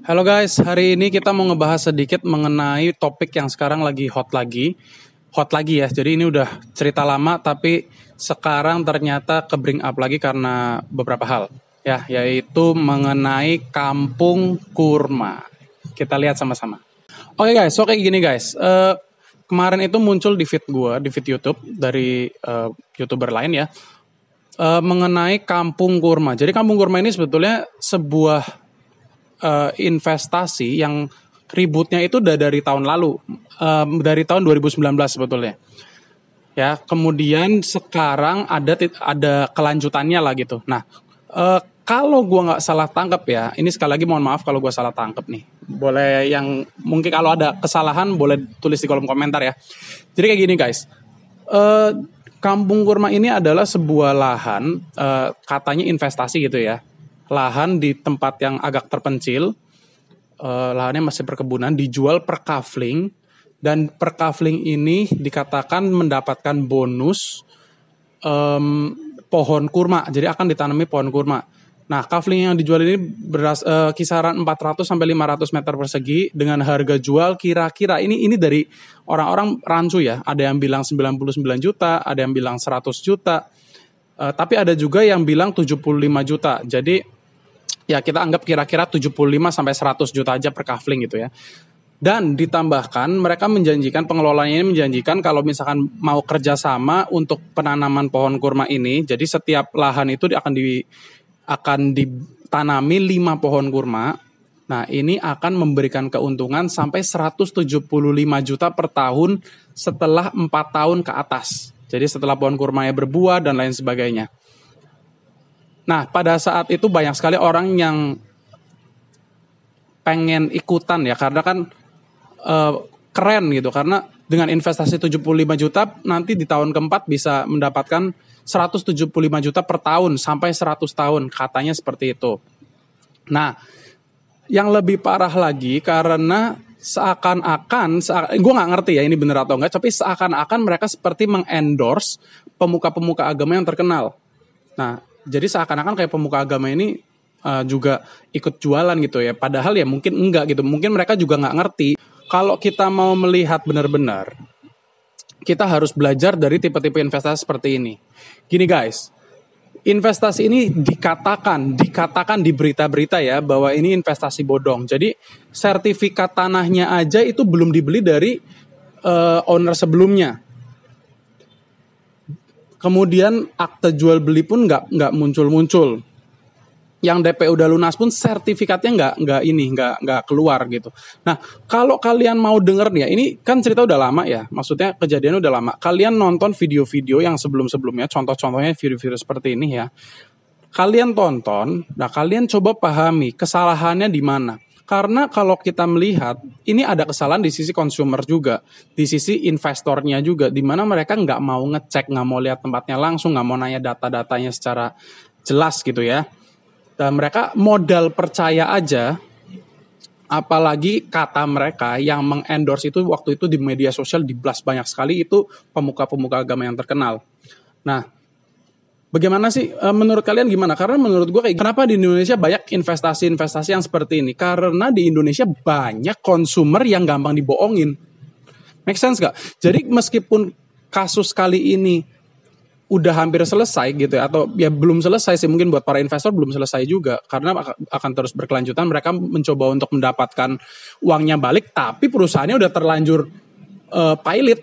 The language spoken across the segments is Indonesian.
Halo guys, hari ini kita mau ngebahas sedikit mengenai topik yang sekarang lagi hot lagi ya. Jadi ini udah cerita lama tapi sekarang ternyata ke bring up lagi karena beberapa hal ya, yaitu mengenai kampung kurma. Kita lihat sama-sama. Oke guys, so kayak gini guys. Kemarin itu muncul di feed gue, di feed YouTube dari YouTuber lain ya, mengenai kampung kurma. Jadi kampung kurma ini sebetulnya sebuah investasi yang ributnya itu udah dari tahun lalu, dari tahun 2019 sebetulnya. Ya, kemudian sekarang ada kelanjutannya lah gitu. Nah, kalau gua nggak salah tangkap ya, ini sekali lagi mohon maaf kalau gua salah tangkap nih. Boleh yang mungkin kalau ada kesalahan boleh tulis di kolom komentar ya. Jadi kayak gini guys. Kampung kurma ini adalah sebuah lahan, katanya investasi gitu ya. Lahan di tempat yang agak terpencil, lahannya masih perkebunan, dijual per kafling, dan per kafling ini dikatakan mendapatkan bonus pohon kurma, jadi akan ditanami pohon kurma. Nah, kafling yang dijual ini kisaran 400 sampai 500 meter persegi dengan harga jual kira-kira ini dari orang-orang rancu ya, ada yang bilang 99 juta, ada yang bilang 100 juta, tapi ada juga yang bilang 75 juta. Jadi ya kita anggap kira-kira 75 sampai 100 juta aja per kafling gitu ya. Dan ditambahkan mereka menjanjikan, pengelolanya ini menjanjikan kalau misalkan mau kerjasama untuk penanaman pohon kurma ini, jadi setiap lahan itu akan ditanami 5 pohon kurma. Nah, ini akan memberikan keuntungan sampai 175 juta per tahun setelah 4 tahun ke atas. Jadi setelah pohon kurmanya berbuah dan lain sebagainya. Nah, pada saat itu banyak sekali orang yang pengen ikutan ya, karena kan keren gitu, karena dengan investasi 75 juta nanti di tahun keempat bisa mendapatkan 175 juta per tahun sampai 100 tahun, katanya seperti itu. Nah, yang lebih parah lagi karena seakan-akan, gue nggak ngerti ya ini bener atau enggak, tapi seakan-akan mereka seperti mengendorse pemuka-pemuka agama yang terkenal. Nah, jadi seakan-akan kayak pemuka agama ini juga ikut jualan gitu ya. Padahal ya mungkin enggak gitu. Mungkin mereka juga nggak ngerti. Kalau kita mau melihat benar-benar, kita harus belajar dari tipe-tipe investasi seperti ini. Gini guys, investasi ini dikatakan di berita-berita ya bahwa ini investasi bodong. Jadi sertifikat tanahnya aja itu belum dibeli dari owner sebelumnya. Kemudian akte jual beli pun nggak muncul. Yang DP udah lunas pun sertifikatnya nggak keluar gitu. Nah, kalau kalian mau denger nih ya, ini kan cerita udah lama ya, maksudnya kejadian udah lama. Kalian nonton video-video yang sebelum-sebelumnya, contoh-contohnya video-video seperti ini ya. Kalian tonton, nah kalian coba pahami kesalahannya di mana. Karena kalau kita melihat, ini ada kesalahan di sisi consumer juga, di sisi investornya juga, di mana mereka nggak mau ngecek, nggak mau lihat tempatnya langsung, nggak mau nanya data-datanya secara jelas gitu ya. Dan mereka modal percaya aja, apalagi kata mereka yang mengendorse itu waktu itu di media sosial diblas banyak sekali, itu pemuka-pemuka agama yang terkenal. Nah, bagaimana sih menurut kalian gimana? Karena menurut gue kenapa di Indonesia banyak investasi-investasi yang seperti ini? Karena di Indonesia banyak konsumer yang gampang dibohongin. Make sense gak? Jadi meskipun kasus kali ini udah hampir selesai gitu ya, atau ya belum selesai sih, mungkin buat para investor belum selesai juga, karena akan terus berkelanjutan. Mereka mencoba untuk mendapatkan uangnya balik, tapi perusahaannya udah terlanjur pilot.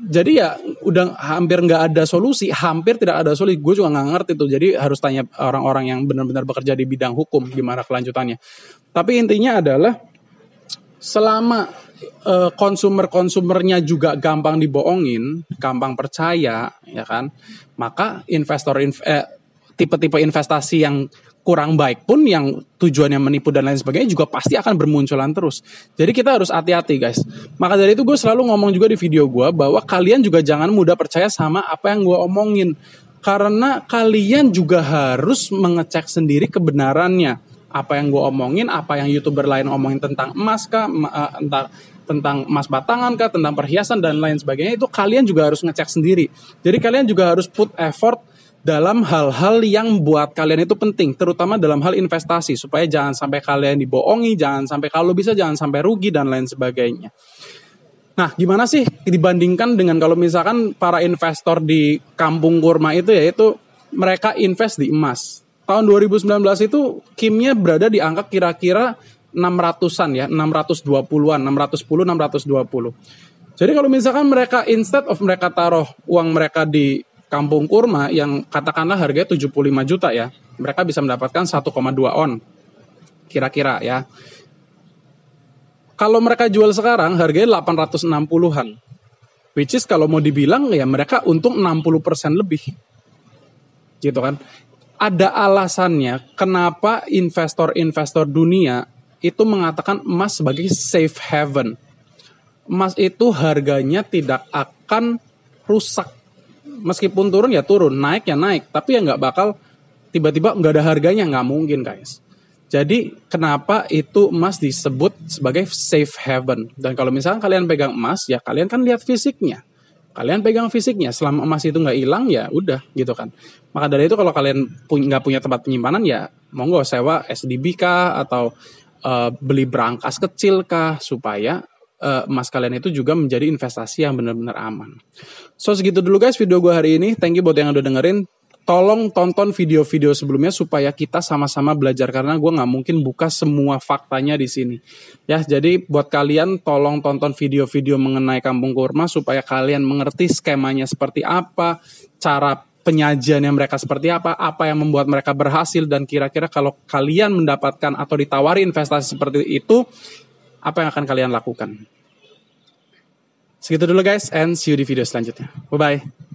Jadi ya udah hampir nggak ada solusi, hampir tidak ada solusi. Gue juga nggak ngerti tuh. Jadi harus tanya orang-orang yang benar-benar bekerja di bidang hukum gimana kelanjutannya. Tapi intinya adalah selama konsumernya juga gampang dibohongin, gampang percaya, ya kan, maka tipe-tipe investasi yang kurang baik pun yang tujuannya menipu dan lain sebagainya juga pasti akan bermunculan terus. Jadi kita harus hati-hati guys. Maka dari itu gue selalu ngomong juga di video gue bahwa kalian juga jangan mudah percaya sama apa yang gue omongin. Karena kalian juga harus mengecek sendiri kebenarannya. Apa yang gue omongin, apa yang YouTuber lain omongin tentang emas kah, tentang emas batangan kah, tentang perhiasan dan lain sebagainya, itu kalian juga harus ngecek sendiri. Jadi kalian juga harus put effort dalam hal-hal yang buat kalian itu penting, terutama dalam hal investasi, supaya jangan sampai kalian dibohongi, jangan sampai kalau bisa jangan sampai rugi dan lain sebagainya. Nah, gimana sih dibandingkan dengan kalau misalkan para investor di Kampung Kurma itu, yaitu mereka invest di emas. Tahun 2019 itu Kimnya berada di angka kira-kira 600-an ya, 620-an, 610, 620. Jadi kalau misalkan mereka instead of mereka taruh uang mereka di Kampung Kurma yang katakanlah harganya 75 juta ya, mereka bisa mendapatkan 1,2 on. Kira-kira ya. Kalau mereka jual sekarang harganya 860-an. Which is kalau mau dibilang ya mereka untung 60% lebih. Gitu kan. Ada alasannya kenapa investor-investor dunia itu mengatakan emas sebagai safe haven. Emas itu harganya tidak akan rusak. Meskipun turun ya turun, naik ya naik. Tapi ya nggak bakal tiba-tiba nggak ada harganya, nggak mungkin guys. Jadi kenapa itu emas disebut sebagai safe haven? Dan kalau misalkan kalian pegang emas, ya kalian kan lihat fisiknya. Kalian pegang fisiknya, selama emas itu nggak hilang ya udah gitu kan. Maka dari itu kalau kalian nggak punya tempat penyimpanan ya monggo sewa SDB kah atau beli brankas kecil kah supaya emas kalian itu juga menjadi investasi yang benar-benar aman. So segitu dulu guys video gue hari ini. Thank you buat yang udah dengerin. Tolong tonton video-video sebelumnya supaya kita sama-sama belajar karena gue nggak mungkin buka semua faktanya di sini. Ya, jadi buat kalian tolong tonton video-video mengenai Kampung Kurma supaya kalian mengerti skemanya seperti apa, cara penyajiannya mereka seperti apa yang membuat mereka berhasil dan kira-kira kalau kalian mendapatkan atau ditawari investasi seperti itu, apa yang akan kalian lakukan. Segitu dulu guys, and see you di video selanjutnya. Bye-bye.